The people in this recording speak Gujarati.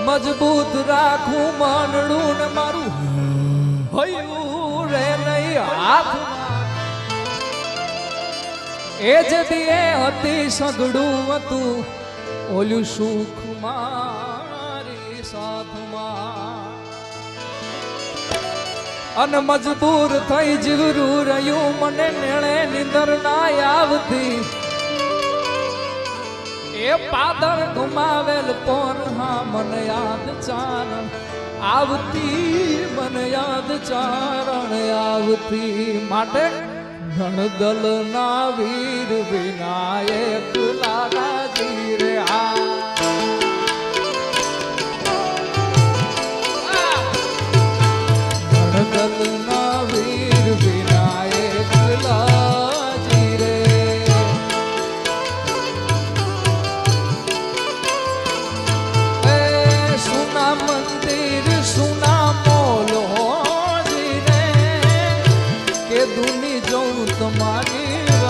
મજબૂત રાખું માનડું ને મારું હયું રે નહીં હાથમાં એ જ દીએ હતી સગડું હતું ઓલું સુખ મારી સાથમાં અને મજબૂર થઈ જીવરું રહ્યું મને નેણે નિંદર ના આવતી એ પાદર ઘુમાવેલ પોર હા મને યાદ ચારણ આવતી મને યાદ ચારણ આવતી માટે ધણદલ ના વીર વિનાયક લાલાજી રે ધણદલ ના વીર વિનાયક લાલાજી રે એ સુના મંદિર સુના મોલો જી રે કે દુની જઉં તમારી